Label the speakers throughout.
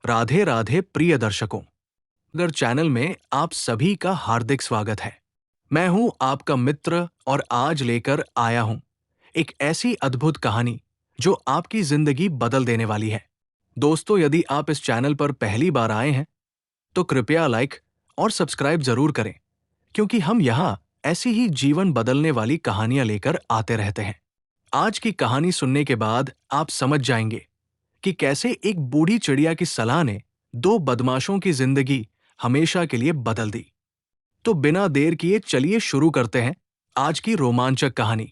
Speaker 1: राधे राधे प्रिय दर्शकों, अगर चैनल में आप सभी का हार्दिक स्वागत है। मैं हूं आपका मित्र और आज लेकर आया हूं एक ऐसी अद्भुत कहानी जो आपकी जिंदगी बदल देने वाली है। दोस्तों, यदि आप इस चैनल पर पहली बार आए हैं तो कृपया लाइक और सब्सक्राइब जरूर करें, क्योंकि हम यहाँ ऐसी ही जीवन बदलने वाली कहानियां लेकर आते रहते हैं। आज की कहानी सुनने के बाद आप समझ जाएंगे कि कैसे एक बूढ़ी चिड़िया की सलाह ने दो बदमाशों की जिंदगी हमेशा के लिए बदल दी। तो बिना देर किए चलिए शुरू करते हैं आज की रोमांचक कहानी।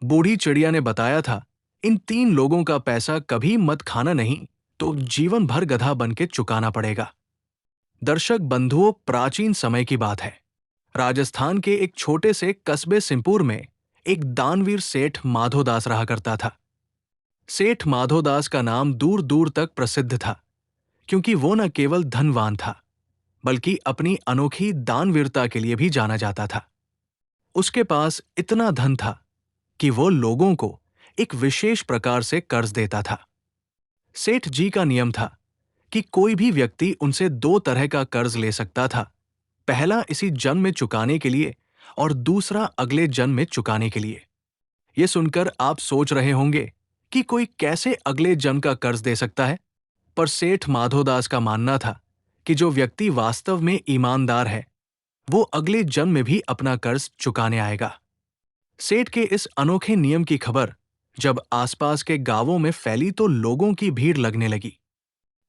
Speaker 1: बूढ़ी चिड़िया ने बताया था, इन तीन लोगों का पैसा कभी मत खाना नहीं तो जीवन भर गधा बन के चुकाना पड़ेगा। दर्शक बंधुओं, प्राचीन समय की बात है। राजस्थान के एक छोटे से कस्बे सिंहपुर में एक दानवीर सेठ माधोदास रहा करता था। सेठ माधोदास का नाम दूर दूर तक प्रसिद्ध था, क्योंकि वो न केवल धनवान था बल्कि अपनी अनोखी दानवीरता के लिए भी जाना जाता था। उसके पास इतना धन था कि वो लोगों को एक विशेष प्रकार से कर्ज देता था। सेठ जी का नियम था कि कोई भी व्यक्ति उनसे दो तरह का कर्ज ले सकता था। पहला इसी जन्म में चुकाने के लिए और दूसरा अगले जन्म में चुकाने के लिए। ये सुनकर आप सोच रहे होंगे कि कोई कैसे अगले जन्म का कर्ज दे सकता है, पर सेठ माधोदास का मानना था कि जो व्यक्ति वास्तव में ईमानदार है वो अगले जन्म में भी अपना कर्ज चुकाने आएगा। सेठ के इस अनोखे नियम की खबर जब आसपास के गांवों में फैली तो लोगों की भीड़ लगने लगी।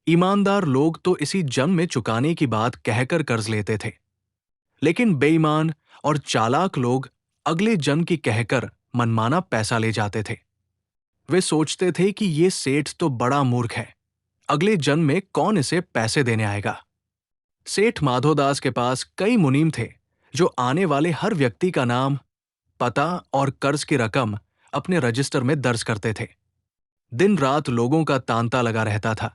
Speaker 1: ईमानदार लोग तो इसी जन्म में चुकाने की बात कहकर कर्ज लेते थे, लेकिन बेईमान और चालाक लोग अगले जन्म की कहकर मनमाना पैसा ले जाते थे। वे सोचते थे कि ये सेठ तो बड़ा मूर्ख है, अगले जन्म में कौन इसे पैसे देने आएगा। सेठ माधोदास के पास कई मुनीम थे जो आने वाले हर व्यक्ति का नाम, पता और कर्ज की रकम अपने रजिस्टर में दर्ज करते थे। दिन रात लोगों का तांता लगा रहता था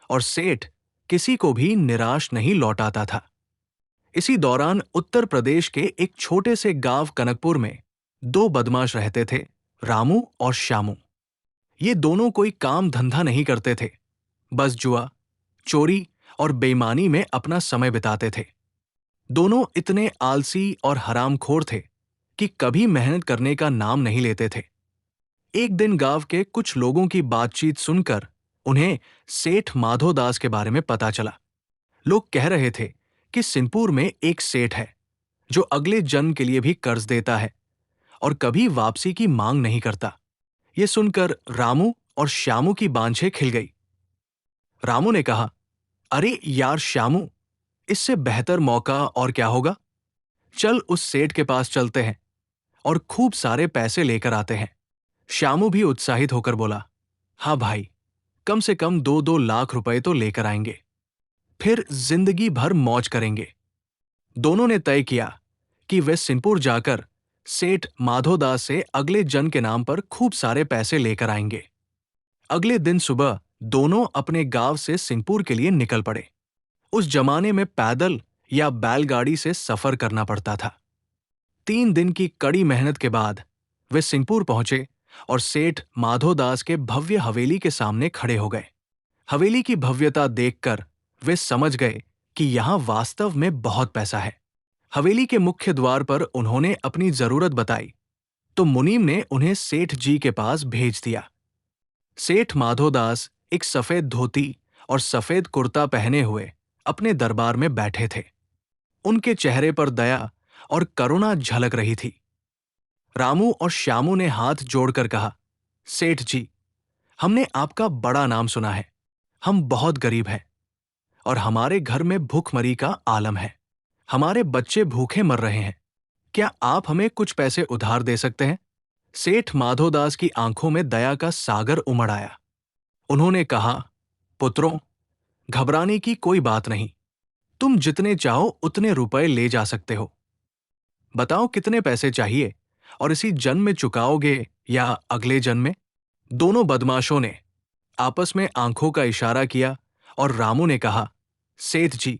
Speaker 1: और सेठ किसी को भी निराश नहीं लौटाता था। इसी दौरान उत्तर प्रदेश के एक छोटे से गांव कनकपुर में दो बदमाश रहते थे, रामू और श्यामू। ये दोनों कोई काम धंधा नहीं करते थे, बस जुआ, चोरी और बेईमानी में अपना समय बिताते थे। दोनों इतने आलसी और हरामखोर थे कि कभी मेहनत करने का नाम नहीं लेते थे। एक दिन गांव के कुछ लोगों की बातचीत सुनकर उन्हें सेठ माधोदास के बारे में पता चला। लोग कह रहे थे कि सिंहपुर में एक सेठ है जो अगले जन्म के लिए भी कर्ज देता है और कभी वापसी की मांग नहीं करता। ये सुनकर रामू और श्यामू की बांछें खिल गई। रामू ने कहा, अरे यार श्यामू, इससे बेहतर मौका और क्या होगा। चल उस सेठ के पास चलते हैं और खूब सारे पैसे लेकर आते हैं। श्यामू भी उत्साहित होकर बोला, हाँ भाई, कम से कम 2-2 लाख रुपए तो लेकर आएंगे, फिर जिंदगी भर मौज करेंगे। दोनों ने तय किया कि वे सिंहपुर जाकर सेठ माधोदास से अगले जन्म के नाम पर खूब सारे पैसे लेकर आएंगे। अगले दिन सुबह दोनों अपने गांव से सिंहपुर के लिए निकल पड़े। उस जमाने में पैदल या बैलगाड़ी से सफर करना पड़ता था। 3 दिन की कड़ी मेहनत के बाद वे सिंहपुर पहुंचे और सेठ माधोदास के भव्य हवेली के सामने खड़े हो गए। हवेली की भव्यता देखकर वे समझ गए कि यहां वास्तव में बहुत पैसा है। हवेली के मुख्य द्वार पर उन्होंने अपनी जरूरत बताई तो मुनीम ने उन्हें सेठ जी के पास भेज दिया। सेठ माधोदास एक सफेद धोती और सफेद कुर्ता पहने हुए अपने दरबार में बैठे थे। उनके चेहरे पर दया और करुणा झलक रही थी। रामू और श्यामू ने हाथ जोड़कर कहा, सेठ जी, हमने आपका बड़ा नाम सुना है। हम बहुत गरीब हैं और हमारे घर में भूखमरी का आलम है। हमारे बच्चे भूखे मर रहे हैं। क्या आप हमें कुछ पैसे उधार दे सकते हैं? सेठ माधोदास की आंखों में दया का सागर उमड़ आया। उन्होंने कहा, पुत्रों, घबराने की कोई बात नहीं। तुम जितने चाहो उतने रुपए ले जा सकते हो। बताओ कितने पैसे चाहिए और इसी जन्म में चुकाओगे या अगले जन्म में? दोनों बदमाशों ने आपस में आंखों का इशारा किया और रामू ने कहा, सेठ जी,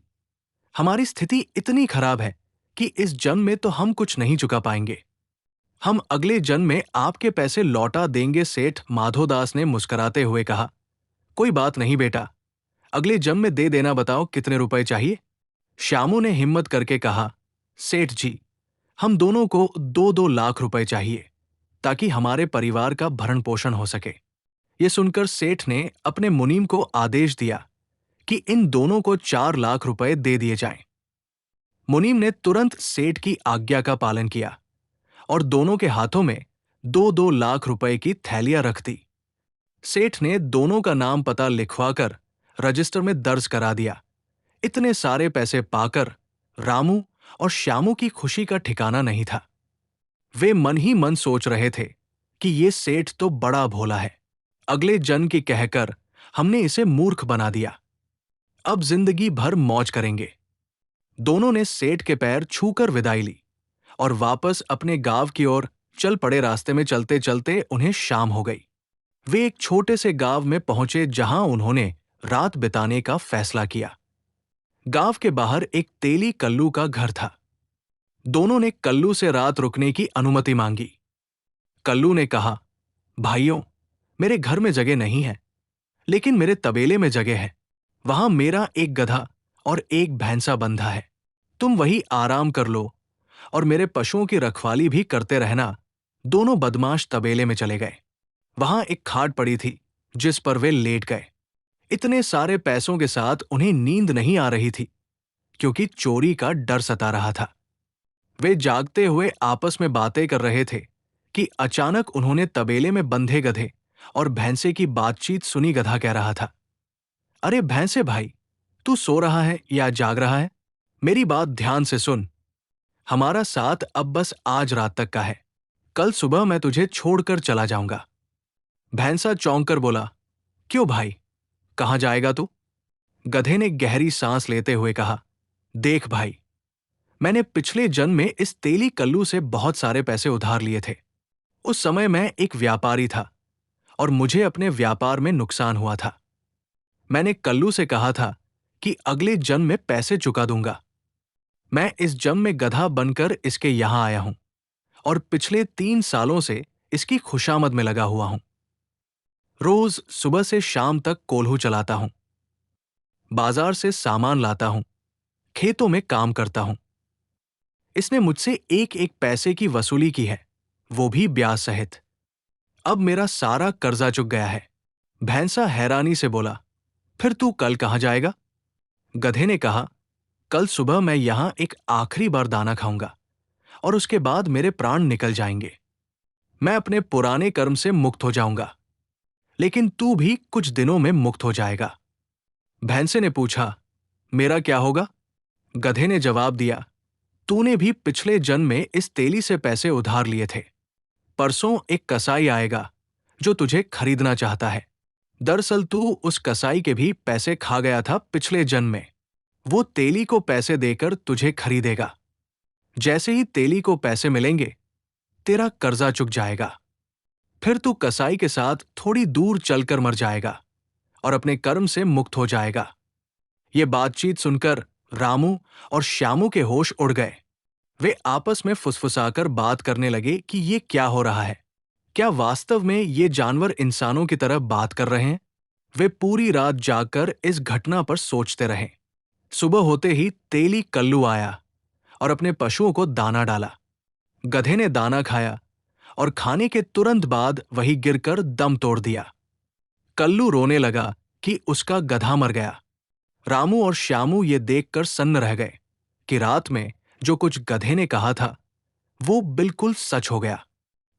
Speaker 1: हमारी स्थिति इतनी खराब है कि इस जन्म में तो हम कुछ नहीं चुका पाएंगे। हम अगले जन्म में आपके पैसे लौटा देंगे। सेठ माधोदास ने मुस्कुराते हुए कहा, कोई बात नहीं बेटा, अगले जन्म में दे देना, बताओ कितने रुपए चाहिए? श्यामू ने हिम्मत करके कहा, सेठ जी, हम दोनों को 2-2 लाख रुपए चाहिए, ताकि हमारे परिवार का भरण पोषण हो सके। ये सुनकर सेठ ने अपने मुनीम को आदेश दिया कि इन दोनों को 4 लाख रुपए दे दिए जाएं। मुनीम ने तुरंत सेठ की आज्ञा का पालन किया और दोनों के हाथों में 2-2 लाख रुपए की थैलियां रख दी। सेठ ने दोनों का नाम पता लिखवाकर रजिस्टर में दर्ज करा दिया। इतने सारे पैसे पाकर रामू और श्यामू की खुशी का ठिकाना नहीं था। वे मन ही मन सोच रहे थे कि ये सेठ तो बड़ा भोला है। अगले जन्म की कहकर हमने इसे मूर्ख बना दिया। अब जिंदगी भर मौज करेंगे। दोनों ने सेठ के पैर छूकर विदाई ली और वापस अपने गांव की ओर चल पड़े। रास्ते में चलते चलते उन्हें शाम हो गई। वे एक छोटे से गांव में पहुंचे जहां उन्होंने रात बिताने का फैसला किया। गांव के बाहर एक तेली कल्लू का घर था। दोनों ने कल्लू से रात रुकने की अनुमति मांगी। कल्लू ने कहा, भाइयों, मेरे घर में जगह नहीं है, लेकिन मेरे तबेले में जगह है। वहां मेरा एक गधा और एक भैंसा बंधा है। तुम वही आराम कर लो और मेरे पशुओं की रखवाली भी करते रहना। दोनों बदमाश तबेले में चले गए। वहां एक खाट पड़ी थी जिस पर वे लेट गए। इतने सारे पैसों के साथ उन्हें नींद नहीं आ रही थी, क्योंकि चोरी का डर सता रहा था। वे जागते हुए आपस में बातें कर रहे थे कि अचानक उन्होंने तबेले में बंधे गधे और भैंसे की बातचीत सुनी। गधा कह रहा था, अरे भैंसे भाई, तू सो रहा है या जाग रहा है? मेरी बात ध्यान से सुन। हमारा साथ अब बस आज रात तक का है। कल सुबह मैं तुझे छोड़कर चला जाऊंगा। भैंसा चौंक कर बोला, क्यों भाई, कहां जाएगा तू? गधे ने गहरी सांस लेते हुए कहा, देख भाई, मैंने पिछले जन्म में इस तेली कल्लू से बहुत सारे पैसे उधार लिए थे। उस समय मैं एक व्यापारी था और मुझे अपने व्यापार में नुकसान हुआ था। मैंने कल्लू से कहा था कि अगले जन्म में पैसे चुका दूंगा। मैं इस जन्म में गधा बनकर इसके यहां आया हूं और पिछले 3 सालों से इसकी खुशामद में लगा हुआ हूं। रोज सुबह से शाम तक कोल्हू चलाता हूं, बाजार से सामान लाता हूं, खेतों में काम करता हूं। इसने मुझसे एक एक पैसे की वसूली की है, वो भी ब्याज सहित। अब मेरा सारा कर्जा चुक गया है। भैंसा हैरानी से बोला, फिर तू कल कहां जाएगा? गधे ने कहा, कल सुबह मैं यहां एक आखिरी बार दाना खाऊंगा और उसके बाद मेरे प्राण निकल जाएंगे। मैं अपने पुराने कर्म से मुक्त हो जाऊंगा, लेकिन तू भी कुछ दिनों में मुक्त हो जाएगा। भैंसे ने पूछा, मेरा क्या होगा? गधे ने जवाब दिया, तूने भी पिछले जन्म में इस तेली से पैसे उधार लिए थे। परसों एक कसाई आएगा जो तुझे खरीदना चाहता है। दरअसल तू उस कसाई के भी पैसे खा गया था पिछले जन्म में। वो तेली को पैसे देकर तुझे खरीदेगा। जैसे ही तेली को पैसे मिलेंगे, तेरा कर्जा चुक जाएगा। फिर तू कसाई के साथ थोड़ी दूर चलकर मर जाएगा और अपने कर्म से मुक्त हो जाएगा। ये बातचीत सुनकर रामू और श्यामू के होश उड़ गए। वे आपस में फुसफुसाकर बात करने लगे कि ये क्या हो रहा है। क्या वास्तव में ये जानवर इंसानों की तरह बात कर रहे हैं? वे पूरी रात जागकर इस घटना पर सोचते रहे। सुबह होते ही तेली कल्लू आया और अपने पशुओं को दाना डाला। गधे ने दाना खाया और खाने के तुरंत बाद वही गिरकर दम तोड़ दिया। कल्लू रोने लगा कि उसका गधा मर गया। रामू और श्यामू ये देखकर सन्न रह गए कि रात में जो कुछ गधे ने कहा था वो बिल्कुल सच हो गया।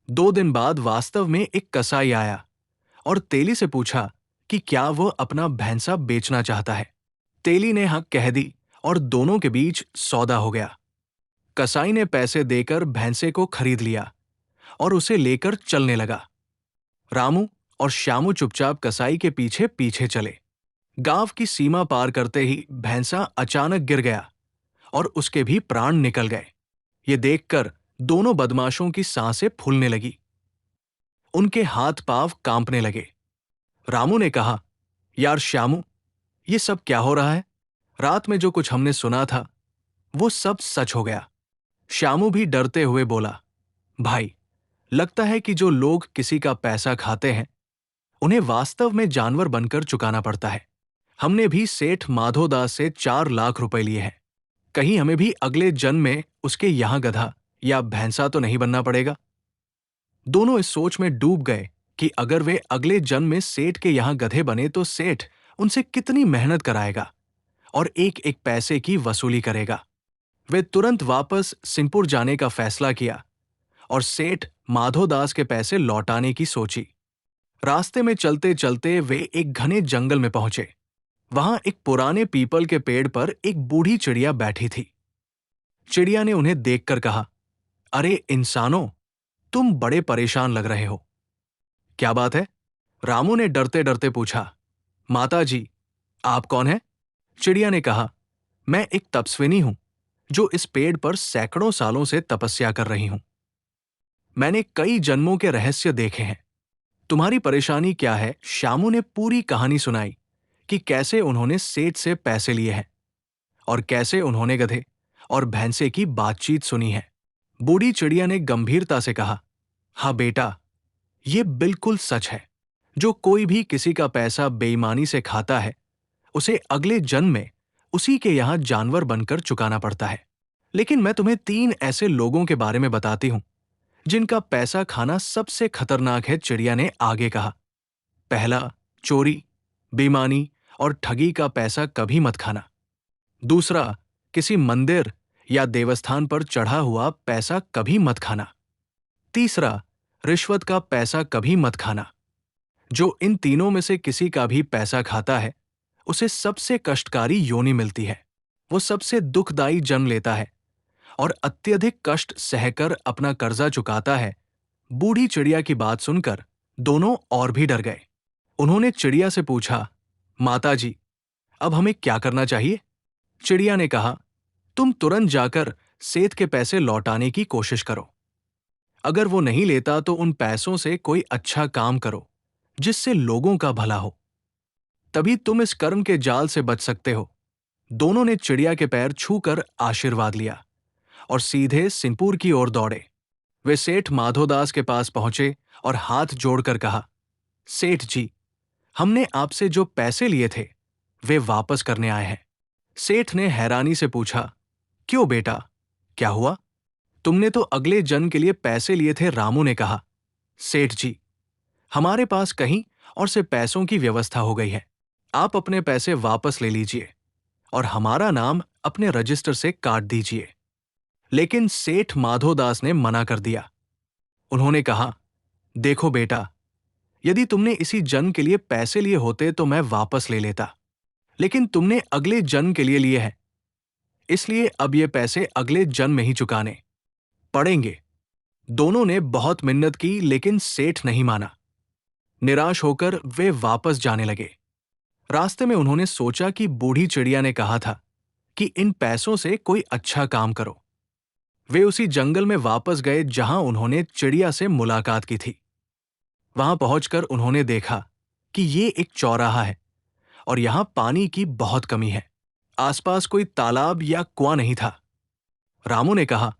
Speaker 1: 2 दिन बाद वास्तव में एक कसाई आया और तेली से पूछा कि क्या वह अपना भैंसा बेचना चाहता है। तेली ने हाँ कह दी और दोनों के बीच सौदा हो गया। कसाई ने पैसे देकर भैंसे को खरीद लिया और उसे लेकर चलने लगा। रामू और श्यामू चुपचाप कसाई के पीछे पीछे चले। गांव की सीमा पार करते ही भैंसा अचानक गिर गया और उसके भी प्राण निकल गए। ये देखकर दोनों बदमाशों की सांसें फूलने लगी। उनके हाथ पांव कांपने लगे। रामू ने कहा, यार श्यामू, ये सब क्या हो रहा है? रात में जो कुछ हमने सुना था वो सब सच हो गया। श्यामू भी डरते हुए बोला, भाई, लगता है कि जो लोग किसी का पैसा खाते हैं उन्हें वास्तव में जानवर बनकर चुकाना पड़ता है। हमने भी सेठ माधोदास से 4 लाख रुपए लिए हैं। कहीं हमें भी अगले जन्म में उसके यहां गधा या भैंसा तो नहीं बनना पड़ेगा। दोनों इस सोच में डूब गए कि अगर वे अगले जन्म में सेठ के यहां गधे बने तो सेठ उनसे कितनी मेहनत कराएगा और एक एक पैसे की वसूली करेगा। वे तुरंत वापस सिंहपुर जाने का फैसला किया और सेठ माधोदास के पैसे लौटाने की सोची। रास्ते में चलते चलते वे एक घने जंगल में पहुंचे। वहां एक पुराने पीपल के पेड़ पर एक बूढ़ी चिड़िया बैठी थी। चिड़िया ने उन्हें देखकर कहा, अरे इंसानों, तुम बड़े परेशान लग रहे हो। क्या बात है? रामू ने डरते डरते पूछा। माता जी, आप कौन हैं? चिड़िया ने कहा, मैं एक तपस्विनी हूं जो इस पेड़ पर सैकड़ों सालों से तपस्या कर रही हूं। मैंने कई जन्मों के रहस्य देखे हैं। तुम्हारी परेशानी क्या है? श्यामू ने पूरी कहानी सुनाई कि कैसे उन्होंने सेठ से पैसे लिए हैं और कैसे उन्होंने गधे और भैंसे की बातचीत सुनी है। बूढ़ी चिड़िया ने गंभीरता से कहा, हाँ बेटा, ये बिल्कुल सच है। जो कोई भी किसी का पैसा बेईमानी से खाता है, उसे अगले जन्म में उसी के यहां जानवर बनकर चुकाना पड़ता है। लेकिन मैं तुम्हें 3 ऐसे लोगों के बारे में बताती हूं जिनका पैसा खाना सबसे खतरनाक है। चिड़िया ने आगे कहा, पहला, चोरी, बेईमानी और ठगी का पैसा कभी मत खाना। दूसरा, किसी मंदिर या देवस्थान पर चढ़ा हुआ पैसा कभी मत खाना। तीसरा, रिश्वत का पैसा कभी मत खाना। जो इन तीनों में से किसी का भी पैसा खाता है, उसे सबसे कष्टकारी योनि मिलती है। वो सबसे दुखदायी जन्म लेता है और अत्यधिक कष्ट सहकर अपना कर्जा चुकाता है। बूढ़ी चिड़िया की बात सुनकर दोनों और भी डर गए। उन्होंने चिड़िया से पूछा, माता जी, अब हमें क्या करना चाहिए? चिड़िया ने कहा, तुम तुरंत जाकर सेठ के पैसे लौटाने की कोशिश करो। अगर वो नहीं लेता तो उन पैसों से कोई अच्छा काम करो जिससे लोगों का भला हो। तभी तुम इस कर्म के जाल से बच सकते हो। दोनों ने चिड़िया के पैर छूकर आशीर्वाद लिया और सीधे सिंहपुर की ओर दौड़े। वे सेठ माधोदास के पास पहुंचे और हाथ जोड़कर कहा, सेठ जी, हमने आपसे जो पैसे लिए थे वे वापस करने आए हैं। सेठ ने हैरानी से पूछा, क्यों बेटा, क्या हुआ? तुमने तो अगले जन्म के लिए पैसे लिए थे। रामू ने कहा, सेठ जी, हमारे पास कहीं और से पैसों की व्यवस्था हो गई है। आप अपने पैसे वापस ले लीजिए और हमारा नाम अपने रजिस्टर से काट दीजिए। लेकिन सेठ माधोदास ने मना कर दिया। उन्होंने कहा, देखो बेटा, यदि तुमने इसी जन्म के लिए पैसे लिए होते तो मैं वापस ले लेता, लेकिन तुमने अगले जन्म के लिए लिए हैं, इसलिए अब ये पैसे अगले जन्म में ही चुकाने पड़ेंगे। दोनों ने बहुत मिन्नत की लेकिन सेठ नहीं माना। निराश होकर वे वापस जाने लगे। रास्ते में उन्होंने सोचा कि बूढ़ी चिड़िया ने कहा था कि इन पैसों से कोई अच्छा काम करो। वे उसी जंगल में वापस गए जहां उन्होंने चिड़िया से मुलाकात की थी। वहां पहुंचकर उन्होंने देखा कि ये एक चौराहा है और यहां पानी की बहुत कमी है। आसपास कोई तालाब या कुआं नहीं था। रामू ने कहा,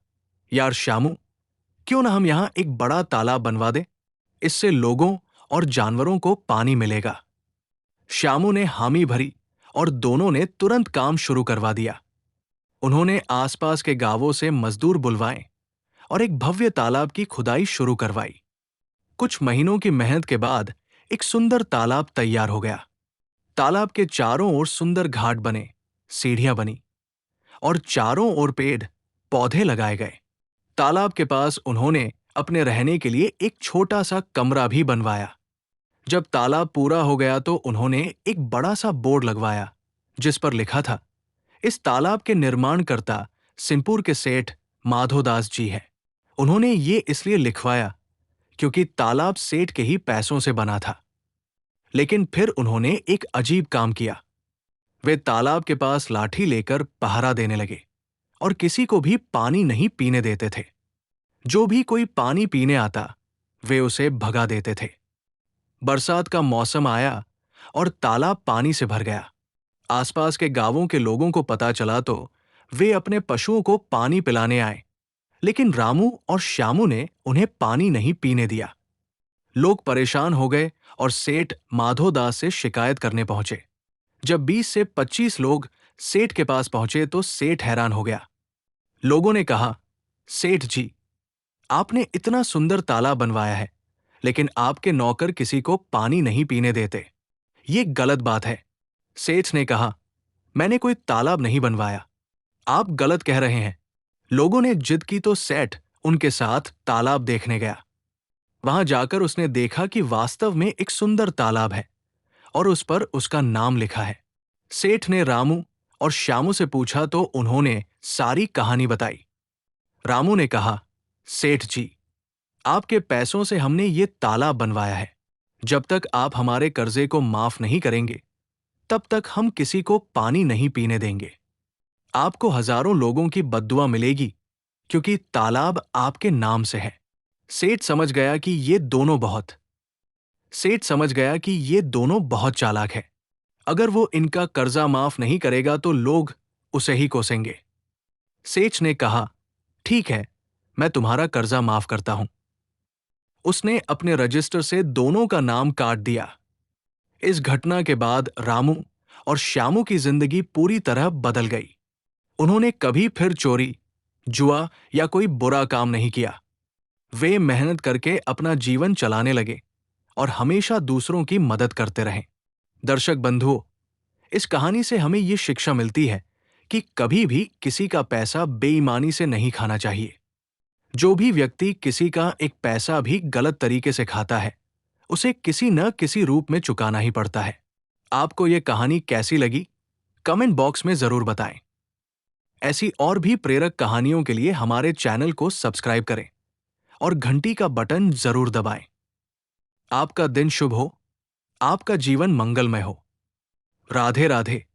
Speaker 1: यार श्यामू, क्यों ना हम यहां एक बड़ा तालाब बनवा दें? इससे लोगों और जानवरों को पानी मिलेगा। श्यामू ने हामी भरी और दोनों ने तुरंत काम शुरू करवा दिया। उन्होंने आसपास के गांवों से मजदूर बुलवाए और एक भव्य तालाब की खुदाई शुरू करवाई। कुछ महीनों की मेहनत के बाद एक सुंदर तालाब तैयार हो गया। तालाब के चारों ओर सुंदर घाट बने, सीढ़ियां बनी और चारों ओर पेड़ पौधे लगाए गए। तालाब के पास उन्होंने अपने रहने के लिए एक छोटा सा कमरा भी बनवाया। जब तालाब पूरा हो गया तो उन्होंने एक बड़ा सा बोर्ड लगवाया जिस पर लिखा था, इस तालाब के निर्माणकर्ता सिंहपुर के सेठ माधोदास जी हैं। उन्होंने ये इसलिए लिखवाया क्योंकि तालाब सेठ के ही पैसों से बना था। लेकिन फिर उन्होंने एक अजीब काम किया। वे तालाब के पास लाठी लेकर पहरा देने लगे और किसी को भी पानी नहीं पीने देते थे। जो भी कोई पानी पीने आता, वे उसे भगा देते थे। बरसात का मौसम आया और तालाब पानी से भर गया। आसपास के गांवों के लोगों को पता चला तो वे अपने पशुओं को पानी पिलाने आए, लेकिन रामू और श्यामू ने उन्हें पानी नहीं पीने दिया। लोग परेशान हो गए और सेठ माधोदास से शिकायत करने पहुंचे। जब 20 से 25 लोग सेठ के पास पहुंचे तो सेठ हैरान हो गया। लोगों ने कहा, सेठ जी, आपने इतना सुंदर तालाब बनवाया है, लेकिन आपके नौकर किसी को पानी नहीं पीने देते। ये गलत बात है। सेठ ने कहा, मैंने कोई तालाब नहीं बनवाया, आप गलत कह रहे हैं। लोगों ने जिद की तो सेठ उनके साथ तालाब देखने गया। वहां जाकर उसने देखा कि वास्तव में एक सुंदर तालाब है और उस पर उसका नाम लिखा है। सेठ ने रामू और श्यामू से पूछा तो उन्होंने सारी कहानी बताई। रामू ने कहा, सेठ जी, आपके पैसों से हमने ये तालाब बनवाया है। जब तक आप हमारे कर्जे को माफ नहीं करेंगे, तब तक हम किसी को पानी नहीं पीने देंगे। आपको हजारों लोगों की बद्दुआ मिलेगी, क्योंकि तालाब आपके नाम से है। सेठ समझ गया कि ये दोनों बहुत चालाक है। अगर वो इनका कर्जा माफ नहीं करेगा तो लोग उसे ही कोसेंगे। सेठ ने कहा, ठीक है, मैं तुम्हारा कर्जा माफ करता हूं। उसने अपने रजिस्टर से दोनों का नाम काट दिया। इस घटना के बाद रामू और श्यामू की जिंदगी पूरी तरह बदल गई। उन्होंने कभी फिर चोरी, जुआ या कोई बुरा काम नहीं किया। वे मेहनत करके अपना जीवन चलाने लगे और हमेशा दूसरों की मदद करते रहे। दर्शक बंधुओं, इस कहानी से हमें ये शिक्षा मिलती है कि कभी भी किसी का पैसा बेईमानी से नहीं खाना चाहिए। जो भी व्यक्ति किसी का एक पैसा भी गलत तरीके से खाता है, उसे किसी न किसी रूप में चुकाना ही पड़ता है। आपको ये कहानी कैसी लगी? कमेंट बॉक्स में जरूर बताएं। ऐसी और भी प्रेरक कहानियों के लिए हमारे चैनल को सब्सक्राइब करें और घंटी का बटन जरूर दबाएं। आपका दिन शुभ हो, आपका जीवन मंगलमय हो। राधे राधे।